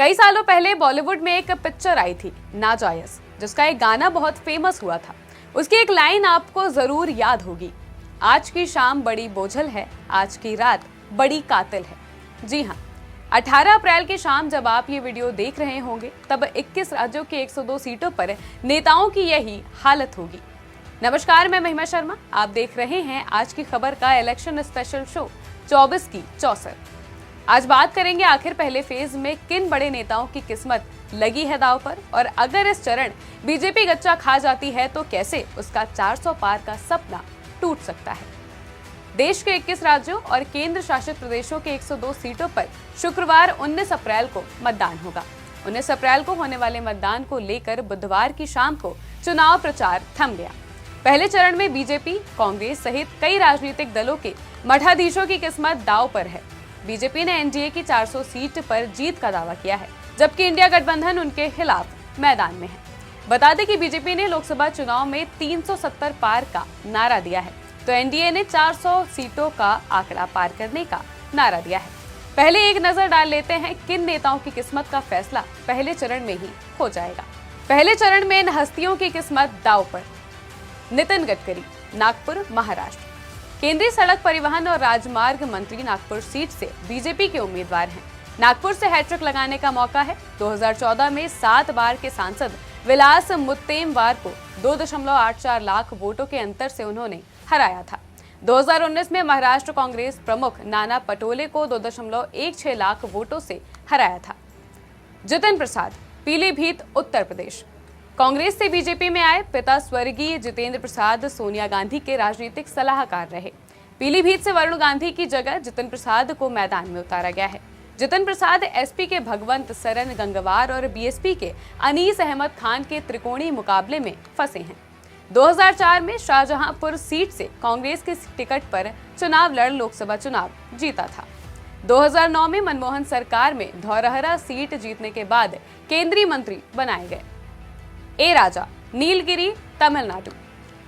कई सालों पहले बॉलीवुड में एक पिक्चर आई थी नाजायज, जिसका एक गाना बहुत फेमस हुआ था। उसकी एक लाइन आपको जरूर याद होगी, आज की शाम बड़ी बोझल है, आज की रात बड़ी कातिल है। जी हाँ, 18 अप्रैल की शाम जब आप ये वीडियो देख रहे होंगे तब 21 राज्यों के 102 सीटों पर नेताओं की यही हालत होगी। नमस्कार, मैं महिमा शर्मा, आप देख रहे हैं आज की खबर का इलेक्शन स्पेशल शो 24 की 64। आज बात करेंगे आखिर पहले फेज में किन बड़े नेताओं की किस्मत लगी है दांव पर, और अगर इस चरण बीजेपी गच्चा खा जाती है तो कैसे उसका 400 पार का सपना टूट सकता है। देश के 21 राज्यों और केंद्र शासित प्रदेशों के 102 सीटों पर शुक्रवार 19 अप्रैल को मतदान होगा। 19 अप्रैल को होने वाले मतदान को लेकर बुधवार की शाम को चुनाव प्रचार थम गया। पहले चरण में बीजेपी, कांग्रेस सहित कई राजनीतिक दलों के मठाधीशों की किस्मत दांव पर है। बीजेपी ने एनडीए की 400 सीट पर जीत का दावा किया है, जबकि इंडिया गठबंधन उनके खिलाफ मैदान में है। बता दें कि बीजेपी ने लोकसभा चुनाव में 370 पार का नारा दिया है, तो एनडीए ने 400 सीटों का आंकड़ा पार करने का नारा दिया है। पहले एक नजर डाल लेते हैं किन नेताओं की किस्मत का फैसला पहले चरण में ही हो जाएगा। पहले चरण में इन हस्तियों की किस्मत दांव पर। नितिन गडकरी, नागपुर, महाराष्ट्र। केंद्रीय सड़क परिवहन और राजमार्ग मंत्री नागपुर सीट से बीजेपी के उम्मीदवार हैं। नागपुर से हैट्रिक लगाने का मौका है। 2014 में 7 बार के सांसद विलास मुत्तेमवार को 2.84 लाख वोटों के अंतर से उन्होंने हराया था। 2019 में महाराष्ट्र कांग्रेस प्रमुख नाना पटोले को 2.16 लाख वोटों से हराया था। जितिन प्रसाद, पीलीभीत, उत्तर प्रदेश। कांग्रेस से बीजेपी में आए पिता स्वर्गीय जितेंद्र प्रसाद सोनिया गांधी के राजनीतिक सलाहकार रहे। पीलीभीत से वरुण गांधी की जगह जितिन प्रसाद को मैदान में उतारा गया है। जितिन प्रसाद एसपी के भगवंत सरन गंगवार और बीएसपी के अनीस अहमद खान के त्रिकोणीय मुकाबले में फंसे हैं। 2004 में शाहजहांपुर सीट से कांग्रेस के टिकट पर चुनाव लड़ लोकसभा चुनाव जीता था। 2009 में मनमोहन सरकार में धौरहरा सीट जीतने के बाद केंद्रीय मंत्री बनाए गए। ए राजा, नीलगिरी, तमिलनाडु।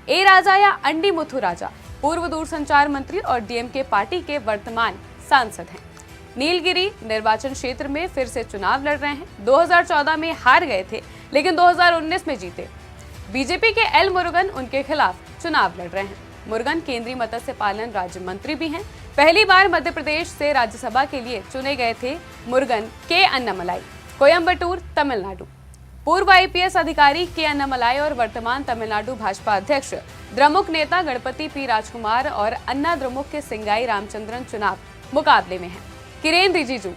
ए राजा या अंडीमुथु राजा पूर्व दूरसंचार मंत्री और डीएमके पार्टी के वर्तमान सांसद हैं। नीलगिरी निर्वाचन क्षेत्र में फिर से चुनाव लड़ रहे हैं। 2014 में हार गए थे, लेकिन 2019 में जीते। बीजेपी के एल मुरुगन उनके खिलाफ चुनाव लड़ रहे हैं। मुरुगन केंद्रीय मत्स्य पालन राज्य मंत्री भी हैं। पहली बार मध्य प्रदेश से राज्यसभा के लिए चुने गए थे मुरुगन। के अन्नामलाई, कोयम्बटूर, तमिलनाडु। पूर्व आईपीएस अधिकारी के अन्नामलाई और वर्तमान तमिलनाडु भाजपा अध्यक्ष द्रमुक नेता गणपति पी राजकुमार और अन्ना द्रमुक के सिंगाई रामचंद्रन चुनाव मुकाबले में हैं। किरेन रिजिजू,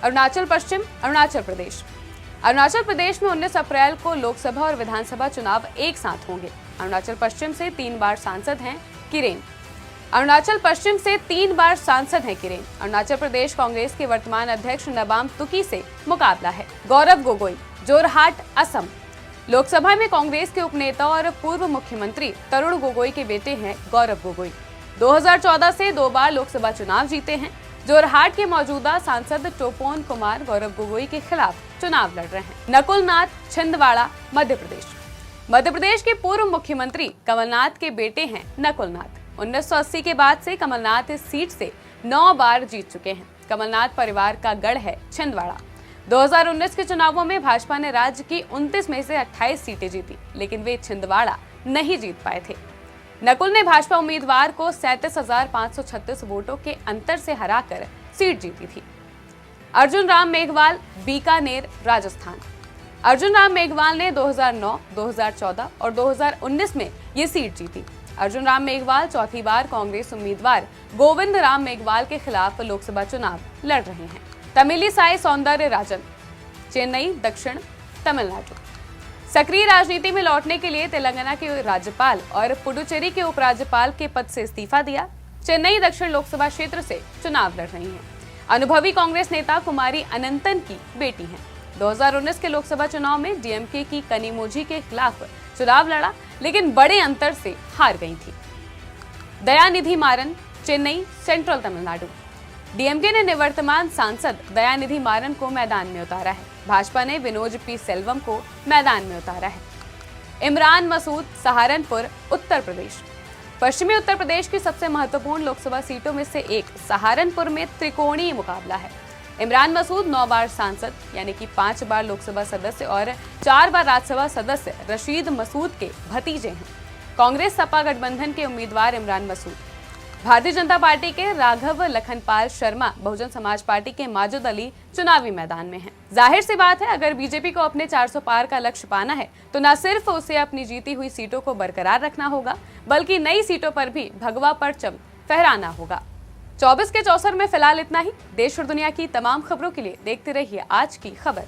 अरुणाचल पश्चिम, अरुणाचल प्रदेश। अरुणाचल प्रदेश में 19 अप्रैल को लोकसभा और विधानसभा चुनाव एक साथ होंगे। अरुणाचल पश्चिम से 3 बार सांसद हैं किरेन। अरुणाचल पश्चिम से 3 बार सांसद हैं किरेन। अरुणाचल प्रदेश कांग्रेस के वर्तमान अध्यक्ष नबाम तुकी से मुकाबला है। गौरव गोगोई, जोरहाट, असम। लोकसभा में कांग्रेस के उपनेता और पूर्व मुख्यमंत्री तरुण गोगोई के बेटे हैं गौरव गोगोई। 2014 से 2 बार लोकसभा चुनाव जीते हैं। जोरहाट के मौजूदा सांसद टोपोन कुमार गौरव गोगोई के खिलाफ चुनाव लड़ रहे हैं। नकुल नाथ, छिंदवाड़ा, मध्य प्रदेश। मध्य प्रदेश के पूर्व मुख्यमंत्री कमलनाथ के बेटे हैं नकुल नाथ। 1980 के बाद से कमलनाथ इस सीट से 9 बार जीत चुके हैं। कमलनाथ परिवार का गढ़ है छिंदवाड़ा। 2019 के चुनावों में भाजपा ने राज्य की 29 में से 28 सीटें जीती, लेकिन वे छिंदवाड़ा नहीं जीत पाए थे। नकुल ने भाजपा उम्मीदवार को 37,536 वोटों के अंतर से हराकर सीट जीती थी। अर्जुन राम मेघवाल, बीकानेर, राजस्थान। अर्जुन राम मेघवाल ने 2009, 2014 और 2019 में ये सीट जीती। अर्जुन राम मेघवाल चौथी बार कांग्रेस उम्मीदवार गोविंद राम मेघवाल के खिलाफ लोकसभा चुनाव लड़ रहे हैं। तमिलिसाई सौंदर्य राजन, चेन्नई, दक्षिण तमिलनाडु। सक्रिय राजनीति में लौटने के लिए तेलंगाना के राज्यपाल और पुडुचेरी के उपराज्यपाल के पद से इस्तीफा दिया। चेन्नई दक्षिण लोकसभा क्षेत्र से चुनाव लड़ रही हैं। अनुभवी कांग्रेस नेता कुमारी अनंतन की बेटी हैं। 2019 के लोकसभा चुनाव में डीएमके की कनिमोझी के खिलाफ चुनाव लड़ा, लेकिन बड़े अंतर से हार गई थी। दयानिधि मारन, चेन्नई, सेंट्रल तमिलनाडु। डीएमके ने निवर्तमान सांसद दयानिधि मारन को मैदान में उतारा है। भाजपा ने विनोद पी सेल्वम को मैदान में उतारा है। इमरान मसूद, सहारनपुर, उत्तर प्रदेश। पश्चिमी उत्तर प्रदेश की सबसे महत्वपूर्ण लोकसभा सीटों में से एक सहारनपुर में त्रिकोणीय मुकाबला है। इमरान मसूद 9 बार सांसद यानी कि 5 बार लोकसभा सदस्य और 4 बार राज्यसभा सदस्य रशीद मसूद के भतीजे हैं। कांग्रेस सपा गठबंधन के उम्मीदवार इमरान मसूद, भारतीय जनता पार्टी के राघव लखनपाल शर्मा, बहुजन समाज पार्टी के माजिद अली चुनावी मैदान में हैं। जाहिर सी बात है, अगर बीजेपी को अपने 400 पार का लक्ष्य पाना है तो न सिर्फ उसे अपनी जीती हुई सीटों को बरकरार रखना होगा, बल्कि नई सीटों पर भी भगवा परचम फहराना होगा। 24 के चौसर में फिलहाल इतना ही। देश और दुनिया की तमाम खबरों के लिए देखते रहिए आज की खबर।